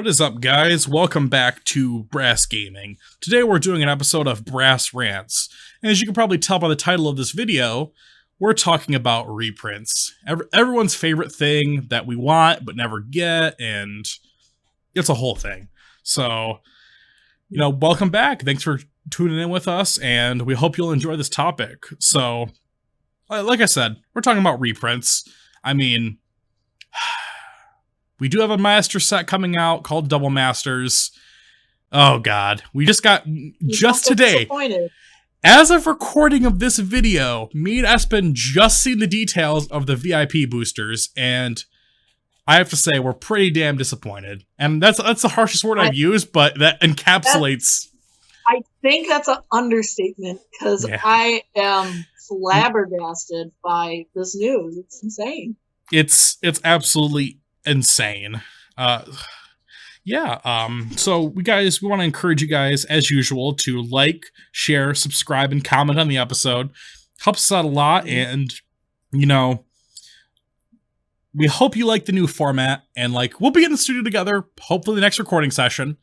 What is up, guys? Welcome back to Brass Gaming. Today we're doing an episode of Brass Rants. And as you can probably tell by the title of this video, we're talking about reprints. Everyone's favorite thing that we want but never get, and it's a whole thing. So, welcome back. Thanks for tuning in with us, and we hope you'll enjoy this topic. So, like I said, we're talking about reprints. I mean, we do have a master set coming out called Double Masters. Oh god, we just got, just today, as of recording of this video, me and Espen just seen the details of the VIP boosters, and I have to say, we're pretty damn disappointed. And that's the harshest word I've used, but that encapsulates. I think that's an understatement, because I am flabbergasted by this news. It's insane. It's absolutely insane. So we want to encourage you guys, as usual, to like, share, subscribe, and comment on the episode. Helps us out a lot, and we hope you like the new format, and we'll be in the studio together, hopefully the next recording session.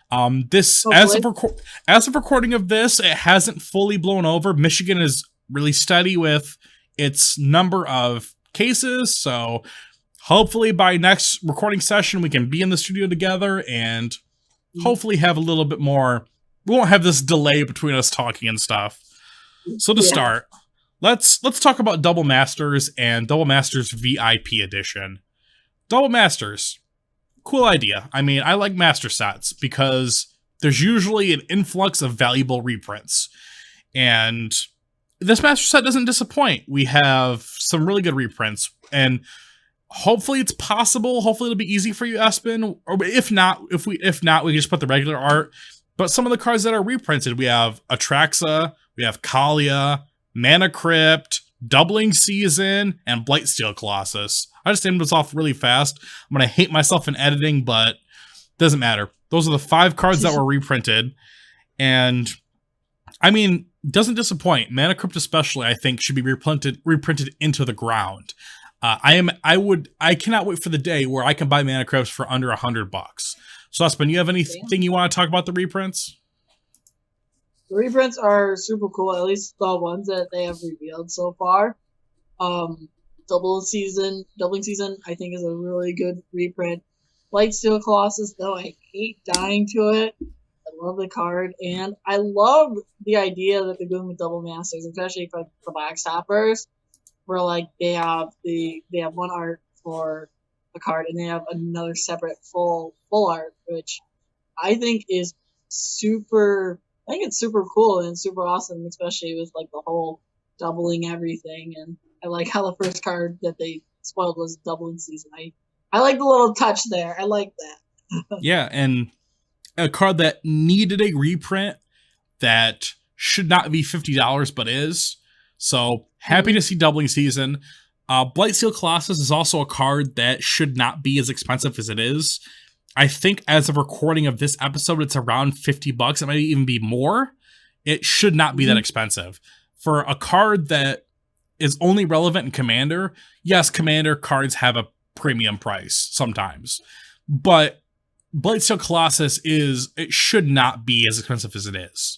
As of recording of this, it hasn't fully blown over. Michigan is really steady with its number of cases, so hopefully by next recording session, we can be in the studio together and hopefully have a little bit more. We won't have this delay between us talking and stuff. So to start, let's talk about Double Masters and Double Masters VIP Edition. Double Masters, cool idea. I mean, I like master sets because there's usually an influx of valuable reprints. And this master set doesn't disappoint. We have some really good reprints, and hopefully it's possible. Hopefully it'll be easy for you, Espen. Or if not, we can just put the regular art. But some of the cards that are reprinted, we have Atraxa, we have Kalia, Mana Crypt, Doubling Season, and Blightsteel Colossus. I just named this off really fast. I'm gonna hate myself in editing, but doesn't matter. Those are the 5 cards that were reprinted, and I mean, doesn't disappoint. Mana Crypt especially, I think, should be reprinted into the ground. I cannot wait for the day where I can buy Mana Crypts for under $100. So, Espen, you have anything you want to talk about the reprints? The reprints are super cool, at least the ones that they have revealed so far. Doubling Season, I think, is a really good reprint. Blightsteel Colossus, though, I hate dying to it. I love the card, and I love the idea that they're doing with Double Masters, especially for the box toppers, where they have one art for the card, and they have another separate full art, which I think is super. I think it's super cool and super awesome, especially with the whole doubling everything. And I like how the first card that they spoiled was Doubling Season. I like the little touch there. I like that. Yeah, and a card that needed a reprint that should not be $50 but is. So happy to see Doubling Season. Blightsteel Colossus is also a card that should not be as expensive as it is. I think as of recording of this episode, it's around $50. It might even be more. It should not be that expensive. For a card that is only relevant in Commander, yes, Commander cards have a premium price sometimes. But Blightsteel Colossus it should not be as expensive as it is.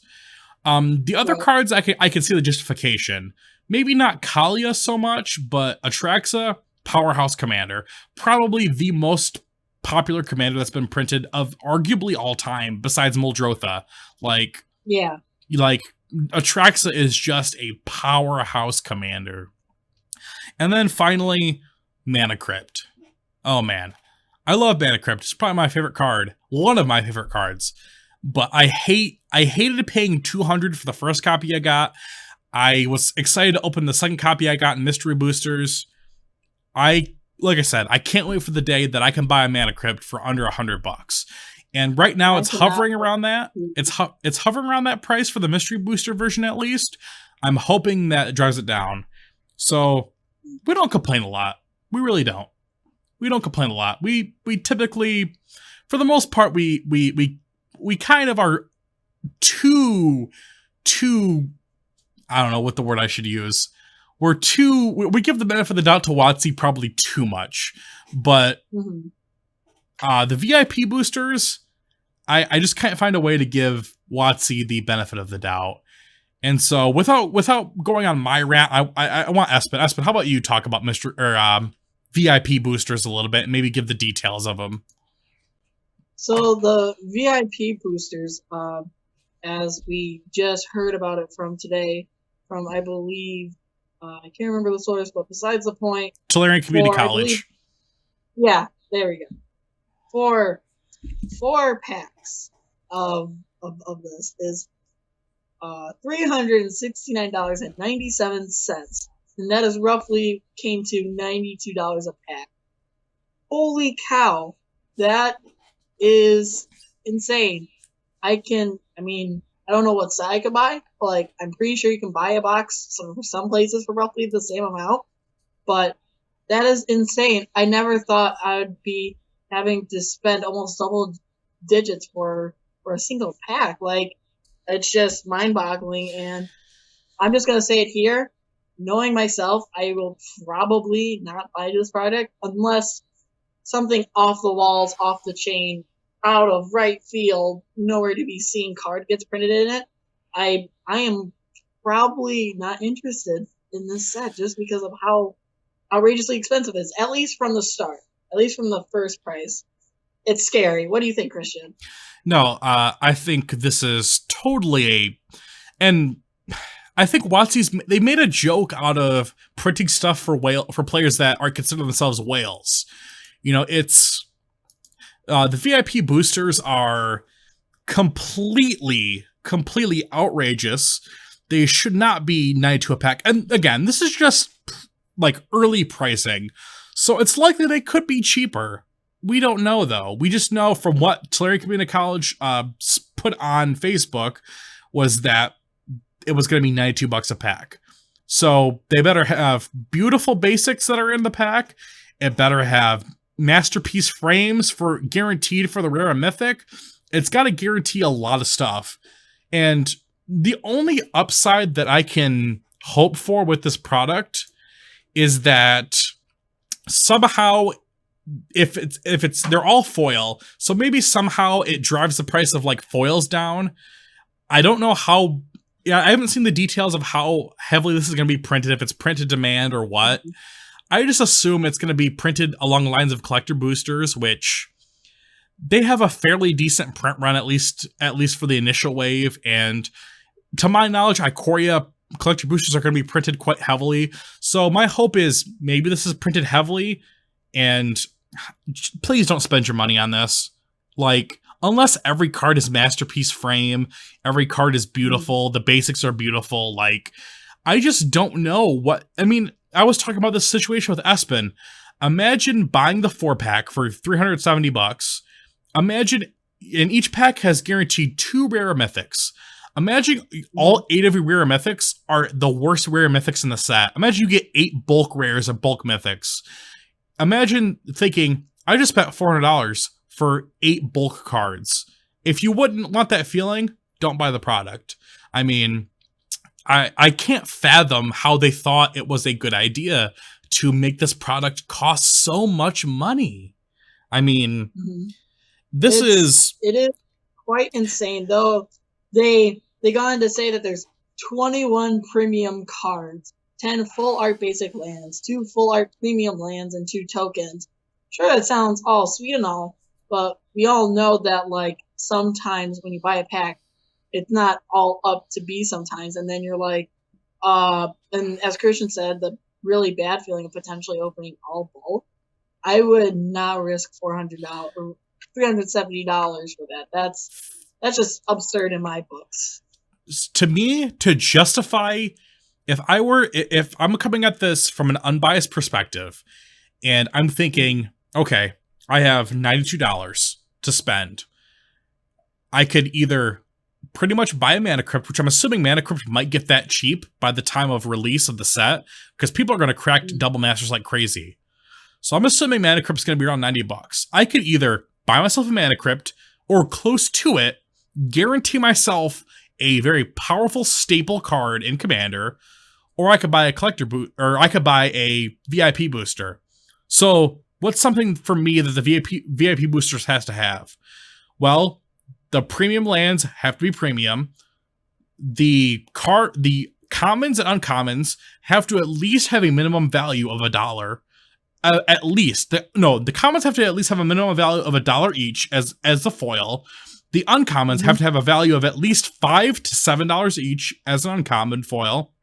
The other cards, I can see the justification. Maybe not Kalia so much, but Atraxa, powerhouse commander. Probably the most popular commander that's been printed of arguably all time, besides Muldrotha. Atraxa is just a powerhouse commander. And then finally, Mana Crypt. Oh man, I love Mana Crypt. It's probably my favorite card. One of my favorite cards. But I hated paying $200 for the first copy I got. I was excited to open the second copy I got in Mystery Boosters. Like I said, I can't wait for the day that I can buy a Mana Crypt for under $100. And right now it's hovering around that. It's hovering around that price for the Mystery Booster version at least. I'm hoping that it drives it down. So we don't complain a lot. We really don't. We don't complain a lot. We typically, for the most part, we kind of are too, I don't know what the word I should use. We give the benefit of the doubt to WotC probably too much, but The VIP boosters, I just can't find a way to give WotC the benefit of the doubt. And so without going on my rant, I want Espen. Espen, how about you talk about VIP boosters a little bit and maybe give the details of them? So the VIP boosters, as we just heard about it from today, from I believe, I can't remember the source, but besides the point, Tulare Community College. Yeah, there we go. For 4 packs of this is $369.97, and that is roughly came to $92 a pack. Holy cow, that is insane. I don't know what set I could buy, but like I'm pretty sure you can buy a box for some places for roughly the same amount, but that is insane. I never thought I would be having to spend almost double digits for a single pack. Like, it's just mind-boggling, and I'm just gonna say it here. Knowing myself, I will probably not buy this product unless something off the walls, off the chain, out of right field, nowhere to be seen card gets printed in it. I am probably not interested in this set just because of how outrageously expensive it is, at least from the start, at least from the first price. It's scary. What do you think, Christian? No, I think this is totally and I think WotC's, they made a joke out of printing stuff for players that are considered themselves whales. You know, it's the VIP boosters are completely outrageous. They should not be 92 a pack. And again, this is just like early pricing, so it's likely they could be cheaper. We don't know, though. We just know from what Tulare Community College put on Facebook was that it was going to be $92 a pack. So they better have beautiful basics that are in the pack. It better have masterpiece frames for guaranteed for the rare and mythic. It's got to guarantee a lot of stuff. And the only upside that I can hope for with this product is that somehow if it's they're all foil, so maybe somehow it drives the price of like foils down. I don't know how. Yeah, I haven't seen the details of how heavily this is going to be printed, if it's printed demand or what. I just assume it's going to be printed along the lines of collector boosters, which they have a fairly decent print run, at least for the initial wave. And to my knowledge, Ikoria collector boosters are going to be printed quite heavily. So my hope is maybe this is printed heavily, and please don't spend your money on this. Like, unless every card is masterpiece frame, every card is beautiful, the basics are beautiful, like, I just don't know what... I mean, I was talking about this situation with Espen. Imagine buying the 4-pack for $370. Imagine, and each pack has guaranteed 2 rare mythics. Imagine all 8 of your rare mythics are the worst rare mythics in the set. Imagine you get 8 bulk rares or bulk mythics. Imagine thinking, I just spent $400 for 8 bulk cards. If you wouldn't want that feeling, don't buy the product. I mean, I can't fathom how they thought it was a good idea to make this product cost so much money. I mean, it is quite insane, though. They go on to say that there's 21 premium cards, 10 full art basic lands, 2 full art premium lands, and 2 tokens. Sure, that sounds all sweet and all, but we all know that, like, sometimes when you buy a pack, it's not all up to be sometimes, and then you're like, and as Christian said, the really bad feeling of potentially opening all bulk. I would not risk $400 or $370 for that. That's just absurd in my books. To me, to justify, if I'm coming at this from an unbiased perspective, and I'm thinking, okay, I have $92 to spend. I could either pretty much buy a Mana Crypt, which I'm assuming Mana Crypt might get that cheap by the time of release of the set, because people are going to crack double masters like crazy. So I'm assuming Mana Crypt's going to be around $90. I could either buy myself a Mana Crypt or close to it, guarantee myself a very powerful staple card in Commander, or I could buy a collector or I could buy a VIP booster. So what's something for me that the VIP boosters has to have? Well, the premium lands have to be premium. The commons and uncommons have to at least have a minimum value of $1. At least. The commons have to at least have a minimum value of $1 each as the foil. The uncommons have to have a value of at least $5 to $7 each as an uncommon foil.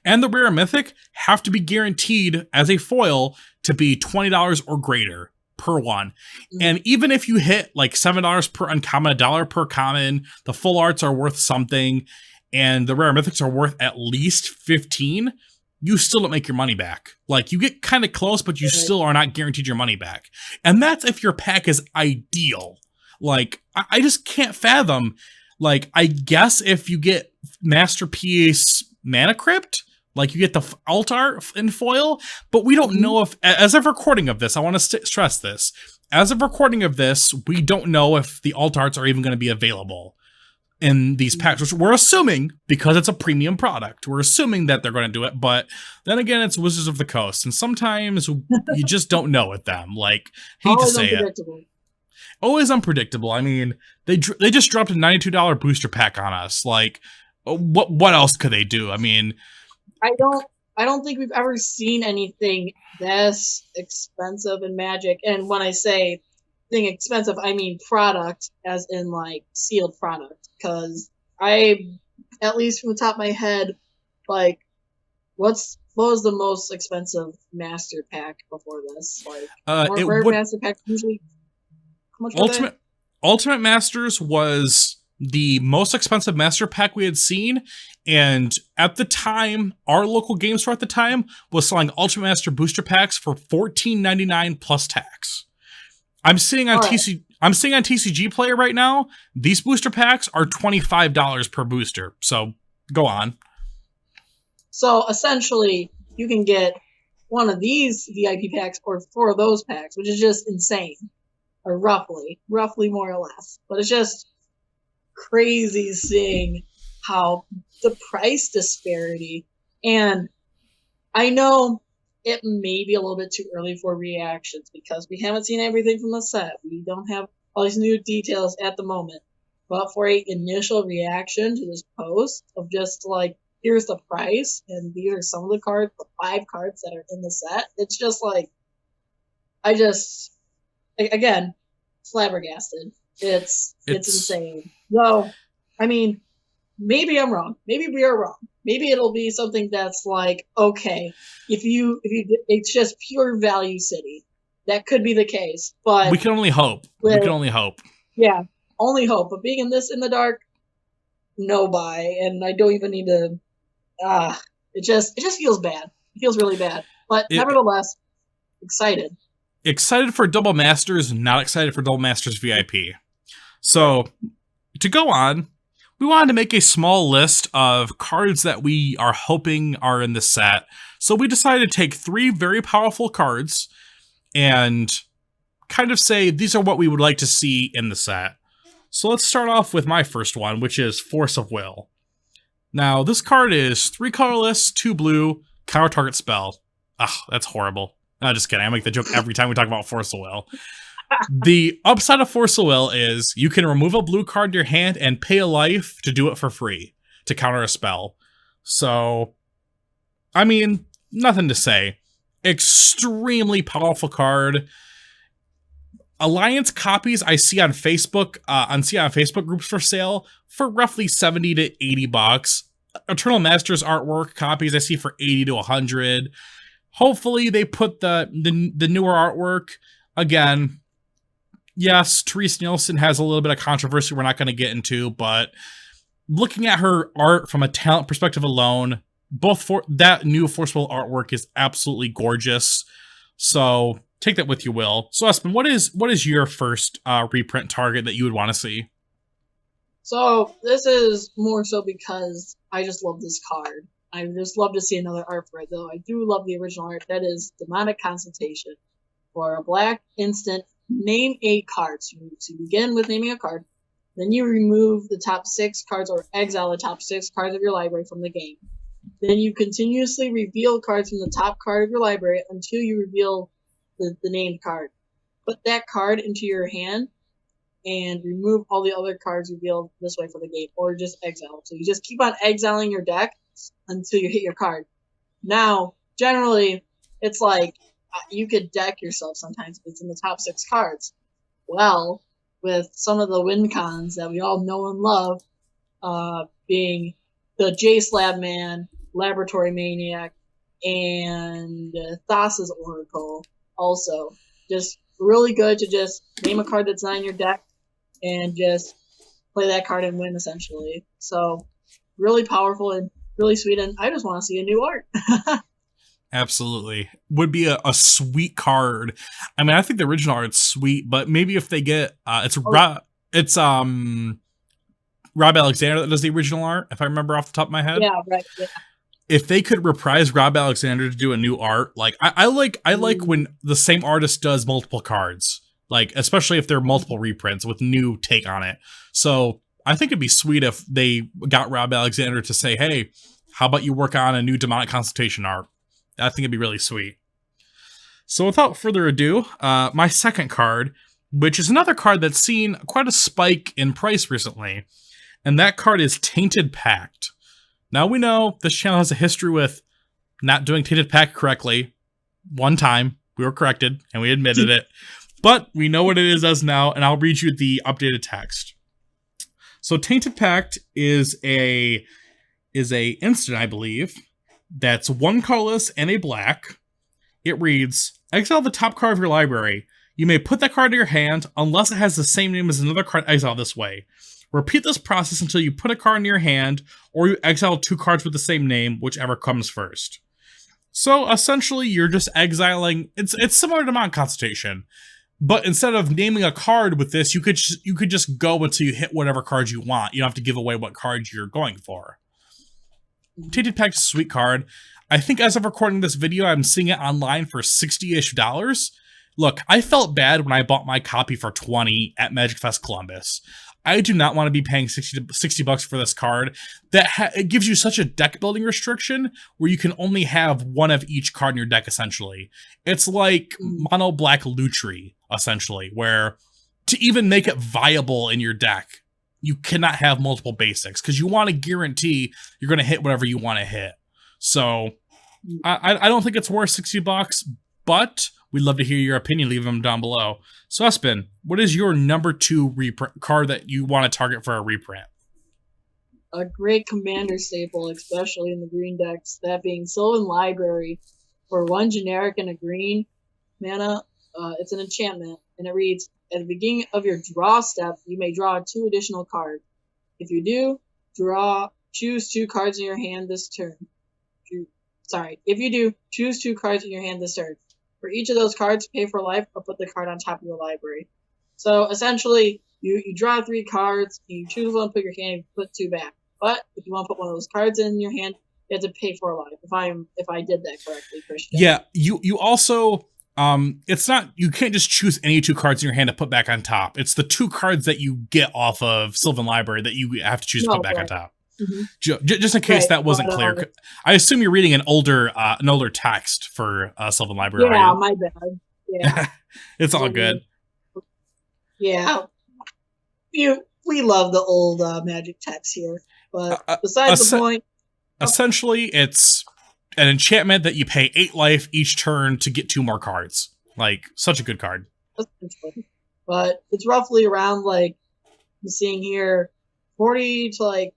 And the rare and mythic have to be guaranteed as a foil to be $20 or greater per one. And even if you hit like $7 per uncommon, $1 per common, the full arts are worth something, and the rare mythics are worth at least 15, you still don't make your money back. Like, you get kind of close, but you still are not guaranteed your money back. And that's if your pack is ideal. Like, I just can't fathom. Like, I guess if you get Masterpiece Mana Crypt, like you get the alt art in foil, but we don't know if, as of recording of this, I want to stress this. As of recording of this, we don't know if the alt arts are even going to be available in these packs, which we're assuming because it's a premium product. We're assuming that they're going to do it, but then again, it's Wizards of the Coast, and sometimes you just don't know with them. Like, hate to say it. Always unpredictable. I mean, they just dropped a $92 booster pack on us. Like, what else could they do? I mean, I don't think we've ever seen anything this expensive in Magic. And when I say thing expensive, I mean product, as in like sealed product. Because at least from the top of my head, like, what was the most expensive master pack before this? Like, master packs usually. How much were they? Ultimate Masters was the most expensive master pack we had seen, and at the time, our local game store at the time was selling Ultimate Master booster packs for $14.99 plus tax. I'm seeing on TCG Player right now, these booster packs are $25 per booster. So go on. So essentially, you can get one of these VIP packs or 4 of those packs, which is just insane, or roughly more or less. But it's just crazy seeing how the price disparity, and I know it may be a little bit too early for reactions because we haven't seen everything from the set. We don't have all these new details at the moment. But for an initial reaction to this post of just like, here's the price and these are some of the cards, the 5 cards that are in the set, it's just like, again, flabbergasted. It's insane. So, I mean, maybe I'm wrong. Maybe we are wrong. Maybe it'll be something that's like, okay, if it's just pure value city. That could be the case, but we can only hope. Yeah, only hope. But being in the dark, no buy, and I don't even need to. It just feels bad. It feels really bad. But nevertheless, excited. Excited for Double Masters, not excited for Double Masters VIP. So, to go on, we wanted to make a small list of cards that we are hoping are in the set. So we decided to take 3 very powerful cards and kind of say these are what we would like to see in the set. So let's start off with my first one, which is Force of Will. Now, this card is 3 colorless, 2 blue, counter target spell. Ugh, that's horrible. No, just kidding. I make the joke every time we talk about Force of Will. The upside of Force of Will is you can remove a blue card to your hand and pay a life to do it for free, to counter a spell. So, I mean, nothing to say. Extremely powerful card. Alliance copies I see on Facebook, on Facebook groups for sale for roughly $70 to $80. Eternal Masters artwork copies I see for $80 to $100. Hopefully they put the newer artwork. Again, yes, Therese Nielsen has a little bit of controversy we're not going to get into, but looking at her art from a talent perspective alone, that new Forceful artwork is absolutely gorgeous. So take that with you, Will. So Espen, what is your first reprint target that you would want to see? So this is more so because I just love this card. I just love to see another art for it, though. I do love the original art. That is Demonic Consultation. For a black instant, name a card. So you begin with naming a card. Then you remove the top 6 cards or exile the top 6 cards of your library from the game. Then you continuously reveal cards from the top card of your library until you reveal the named card. Put that card into your hand and remove all the other cards revealed this way for the game, or just exile. So you just keep on exiling your deck until you hit your card. Now, generally, it's like you could deck yourself sometimes if it's in the top 6 cards. Well, with some of the win cons that we all know and love, being the J-Slab Man, Laboratory Maniac, and Thassa's Oracle, also. Just really good to just name a card that's not in your deck and just play that card and win, essentially. So, really powerful and really sweet, and I just want to see a new art. Absolutely. Would be a sweet card. I mean, I think the original art's sweet, but maybe if they get Rob Alexander that does the original art, if I remember off the top of my head. Yeah, right. Yeah. If they could reprise Rob Alexander to do a new art, like I like when the same artist does multiple cards, like especially if they're multiple reprints with new take on it. So I think it'd be sweet if they got Rob Alexander to say, "Hey, how about you work on a new demonic consultation art?" I think it'd be really sweet. So without further ado, my second card, which is another card that's seen quite a spike in price recently, and that card is Tainted Pact. Now we know this channel has a history with not doing Tainted Pact correctly. One time, we were corrected, and we admitted it. But we know what it is as now, and I'll read you the updated text. So Tainted Pact is a instant, I believe, that's 1 colorless and a black. It reads, exile the top card of your library. You may put that card in your hand unless it has the same name as another card exiled this way. Repeat this process until you put a card in your hand or you exile 2 cards with the same name, whichever comes first. So essentially you're just exiling, it's similar to Demonic Consultation, but instead of naming a card with this, you could just go until you hit whatever card you want. You don't have to give away what card you're going for. Tainted Pact is a sweet card. I think as of recording this video, I'm seeing it online for $60-ish. Look, I felt bad when I bought my copy for $20 at Magic Fest Columbus. I do not want to be paying $60 for this card. It gives you such a deck building restriction where you can only have one of each card in your deck, essentially. It's like mono black Lutri, essentially, where to even make it viable in your deck, you cannot have multiple basics because you want to guarantee you're going to hit whatever you want to hit. So I don't think it's worth $60, but we'd love to hear your opinion. Leave them down below. So Espen, what is your number 2 reprint card that you want to target for a reprint? A great commander staple, especially in the green decks, that being Sylvan Library. For 1 generic and a green mana, it's an enchantment, and it reads, at the beginning of your draw step, you may draw 2 additional cards. If you do, choose 2 cards in your hand this turn. If you do, choose 2 cards in your hand this turn. For each of those cards, pay for life or put the card on top of your library. So essentially, you draw 3 cards, you choose one, put your hand, and put 2 back. But if you want to put one of those cards in your hand, you have to pay for life. If I did that correctly, Christian. Yeah, you also it's not, you can't just choose any 2 cards in your hand to put back on top. It's the 2 cards that you get off of Sylvan Library that you have to choose to put back on top. Mm-hmm. Just in case that wasn't clear. I assume you're reading an older text for Sylvan Library. Yeah, my bad. Yeah. It's all good. Yeah. We love the old Magic text here. But besides the point. Essentially, it's an enchantment that you pay 8 life each turn to get 2 more cards. Like, such a good card. But it's roughly around, like, I'm seeing here, $40 to, like,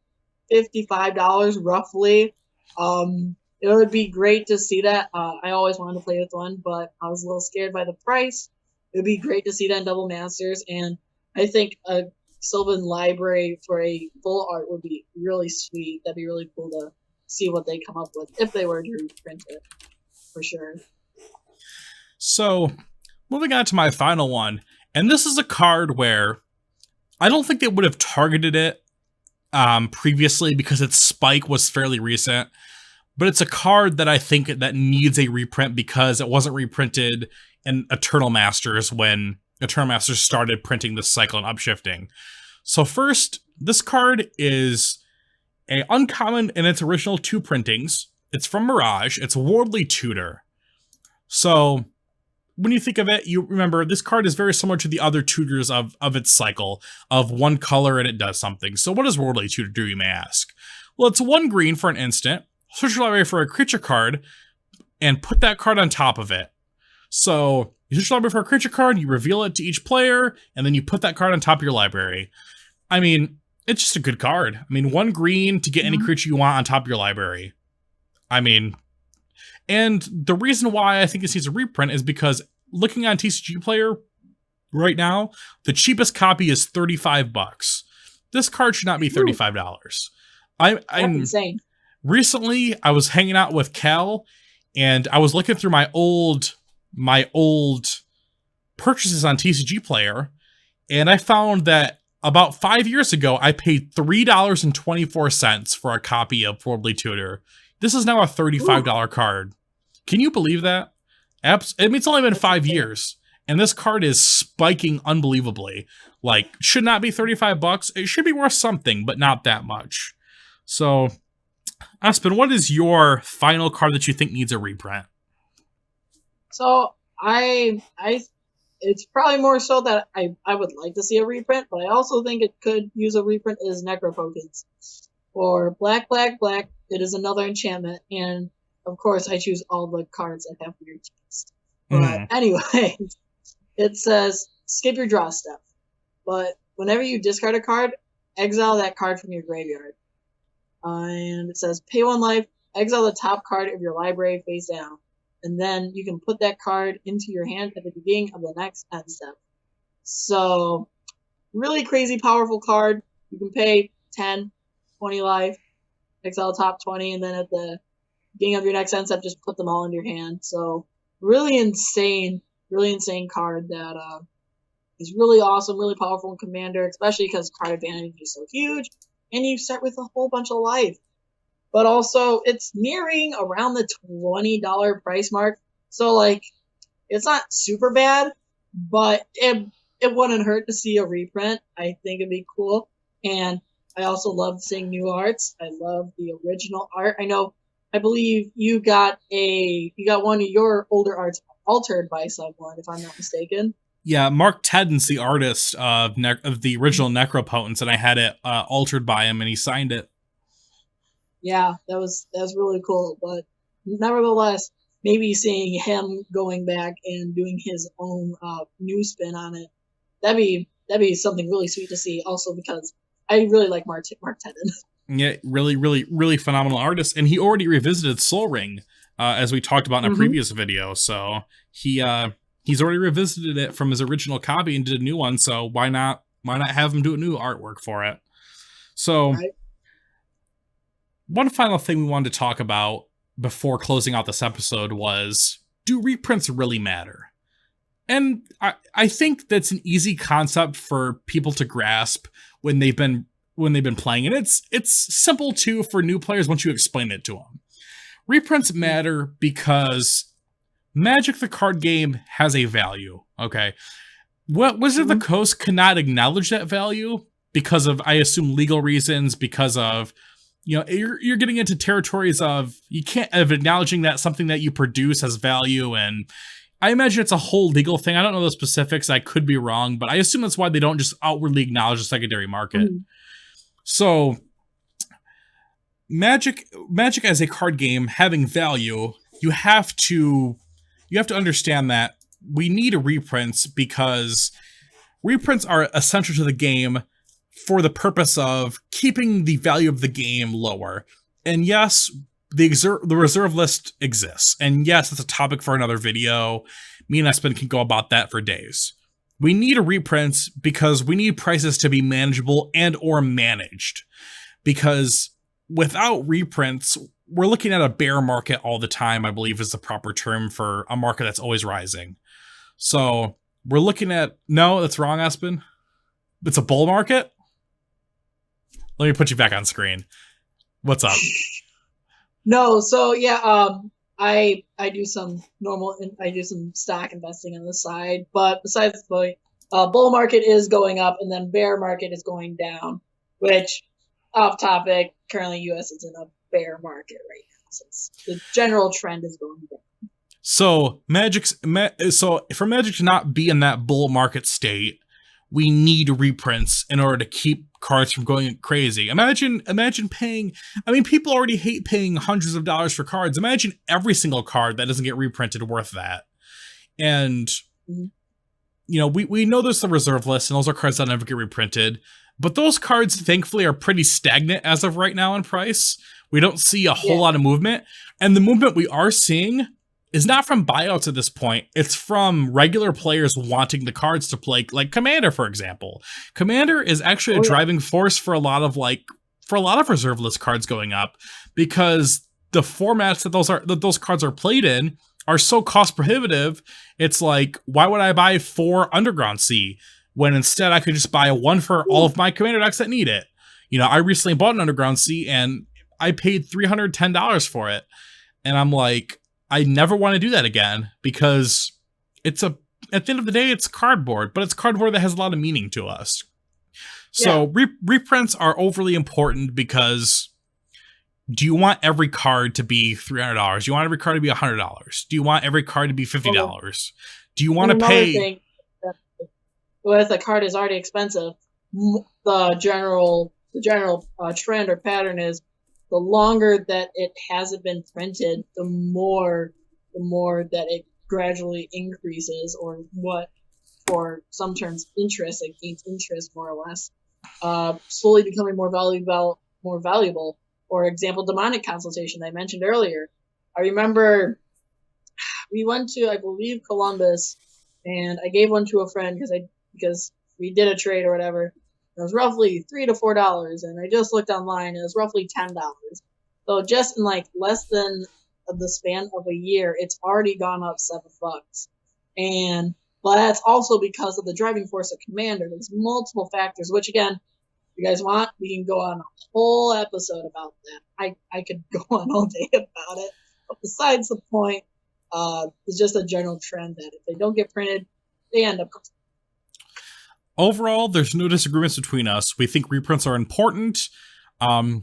$55 roughly. It would be great to see that. I always wanted to play with one, but I was a little scared by the price. It would be great to see that in Double Masters, and I think a Sylvan Library for a full art would be really sweet. That'd be really cool to see what they come up with if they were to reprint it, for sure. So, moving on to my final one, and this is a card where I don't think they would have targeted it previously because its spike was fairly recent, but it's a card that I think that needs a reprint because it wasn't reprinted in Eternal Masters when Eternal Masters started printing this cycle and upshifting. So first, this card is a uncommon in its original 2 printings. It's from Mirage. It's Warbly Tutor. So when you think of it, you remember this card is very similar to the other tutors of its cycle of one color and it does something. So what does Warbly Tutor do, you may ask? Well, it's 1 green for an instant. Search your library for a creature card and put that card on top of it. So you search your library for a creature card, you reveal it to each player, and then you put that card on top of your library. I mean, it's just a good card. I mean, 1 green to get any creature you want on top of your library. I mean, and the reason why I think this needs a reprint is because looking on TCG Player right now, the cheapest copy is $35. This card should not be $35. I'm insane. Recently, I was hanging out with Cal, and I was looking through my old purchases on TCG Player, and I found that about 5 years ago, I paid $3.24 for a copy of Warbly Tutor. This is now a $35 card. Can you believe that? I mean, it's only been 5 years, and this card is spiking unbelievably. Like, should not be $35. It should be worth something, but not that much. So, Espen, what is your final card that you think needs a reprint? So, it's probably more so that I would like to see a reprint, but I also think it could use a reprint is Necropotence. For black, it is another enchantment, and of course I choose all the cards that have weird text. But anyway, it says skip your draw step. But whenever you discard a card, exile that card from your graveyard. And it says pay 1 life, exile the top card of your library face down. And then you can put that card into your hand at the beginning of the next end step. So, really crazy powerful card. You can pay 10, 20 life, exile top 20, and then at the beginning of your next end step, just put them all into your hand. So, really insane card that is really awesome, really powerful in Commander, especially because card advantage is so huge, and you start with a whole bunch of life. But also, it's nearing around the $20 price mark. So, like, it's not super bad, but it wouldn't hurt to see a reprint. I think it'd be cool. And I also love seeing new arts. I love the original art. I believe you got one of your older arts altered by someone, if I'm not mistaken. Yeah, Mark Tedden's the artist of the original Necropotence, and I had it altered by him, and he signed it. Yeah, that was really cool. But nevertheless, maybe seeing him going back and doing his own new spin on it, that'd be something really sweet to see. Also because I really like Mark Tedden. Yeah, really phenomenal artist, and he already revisited Soul Ring, as we talked about in a previous video. So he's already revisited it from his original copy and did a new one. So why not have him do a new artwork for it? So. Right. One final thing we wanted to talk about before closing out this episode was, do reprints really matter? And I think that's an easy concept for people to grasp when they've been playing, and it's simple too for new players once you explain it to them. Reprints matter because Magic the card game has a value, okay? Wizard of the Coast cannot acknowledge that value because of, I assume, legal reasons, because of, you know, you're getting into territories of acknowledging that something that you produce has value, and I imagine it's a whole legal thing. I don't know the specifics. I could be wrong, but I assume that's why they don't just outwardly acknowledge the secondary market. So, Magic as a card game having value, you have to understand that we need reprints because reprints are essential to the game for the purpose of keeping the value of the game lower. And yes, the reserve list exists. And yes, it's a topic for another video. Me and Espen can go about that for days. We need a reprint because we need prices to be manageable and or managed. Because without reprints, we're looking at a bear market all the time, I believe is the proper term for a market that's always rising. So we're looking at, no, that's wrong, Espen. It's a bull market. Let me put you back on screen. What's up? No, so yeah, I do some stock investing on the side, but besides the point, bull market is going up and then bear market is going down, which, off topic, currently US is in a bear market right now, since the general trend is going down. So so for Magic to not be in that bull market state, we need reprints in order to keep cards from going crazy. Imagine paying, I mean, people already hate paying hundreds of dollars for cards. Imagine every single card that doesn't get reprinted worth that. And, you know, we know there's the reserve list, and those are cards that never get reprinted. But those cards, thankfully, are pretty stagnant as of right now in price. We don't see a whole lot of movement. And the movement we are seeing is not from buyouts at this point. It's from regular players wanting the cards to play, like Commander, for example. Commander is actually a driving force for a lot of reserve list cards going up, because the formats that those cards are played in are so cost prohibitive. It's like, why would I buy 4 Underground Sea when instead I could just buy 1 for all of my Commander decks that need it? You know, I recently bought an Underground Sea and I paid $310 for it. And I'm like, I never want to do that again, because at the end of the day, it's cardboard, but it's cardboard that has a lot of meaning to us. So reprints are overly important, because do you want every card to be $300? Do you want every card to be $100? Do you want every card to be $50? Do you want to pay? Well, if the card is already expensive, the general trend or pattern is, the longer that it hasn't been printed, the more that it gradually increases, or what, for some terms, interest, it gains interest more or less, slowly becoming more valuable. For example, demonic consultation I mentioned earlier. I remember we went to, I believe, Columbus, and I gave one to a friend because we did a trade or whatever. It was roughly $3 to $4, and I just looked online. It was roughly $10. So just in like less than the span of a year, it's already gone up $7. But that's also because of the driving force of Commander. There's multiple factors, which again, if you guys want, we can go on a whole episode about that. I could go on all day about it. But besides the point, it's just a general trend that if they don't get printed, they end up costing. Overall, there's no disagreements between us. We think reprints are important. I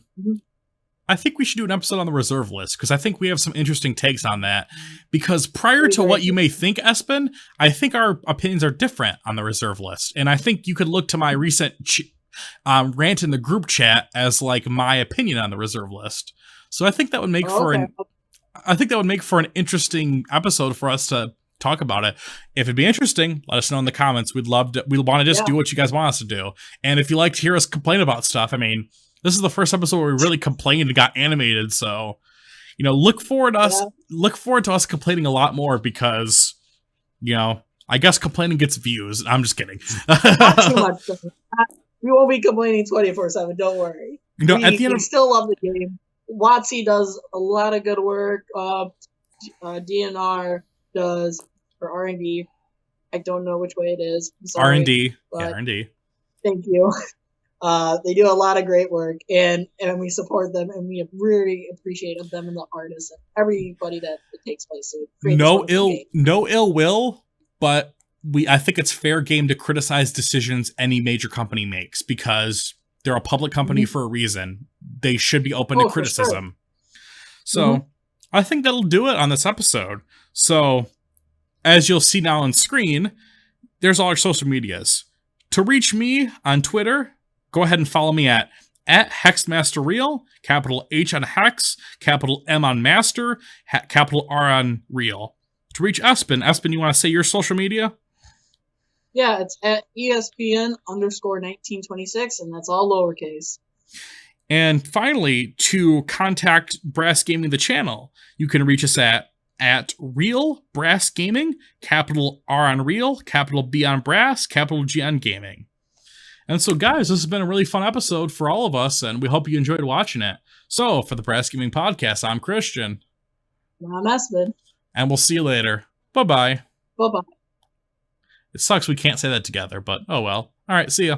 think we should do an episode on the reserve list, because I think we have some interesting takes on that. Because prior to what you may think, Espen, I think our opinions are different on the reserve list. And I think you could look to my recent rant in the group chat as like my opinion on the reserve list. So I think that would make for an interesting episode for us to talk about it. If it'd be interesting, let us know in the comments. We want to just do what you guys want us to do. And if you like to hear us complain about stuff, I mean, this is the first episode where we really complained and got animated. So, you know, look forward to us complaining a lot more, because, you know, I guess complaining gets views. I'm just kidding. Not too much. We won't be complaining 24/7. Don't worry. You know, we still love the game. WotC does a lot of good work. DNR does for R&D. I don't know which way it is. R&D. Yeah, R&D. Thank you. They do a lot of great work, and we support them, and we really appreciate them and the artists and everybody that it takes place. So no ill will, but I think it's fair game to criticize decisions any major company makes, because they're a public company for a reason. They should be open to criticism. So I think that'll do it on this episode. So as you'll see now on screen, there's all our social medias. To reach me on Twitter, go ahead and follow me at HexMasterReal, capital H on Hex, capital M on Master, capital R on Real. To reach Espen, you want to say your social media? Yeah, it's at ESPN_1926, and that's all lowercase. And finally, to contact Brass Gaming, the channel, you can reach us at Real Brass Gaming, capital R on Real, capital B on Brass, capital G on Gaming. And so, guys, this has been a really fun episode for all of us, and we hope you enjoyed watching it. So, for the Brass Gaming Podcast, I'm Christian. I'm Espen. And we'll see you later. Bye-bye. Bye-bye. It sucks we can't say that together, but oh well. All right, see ya.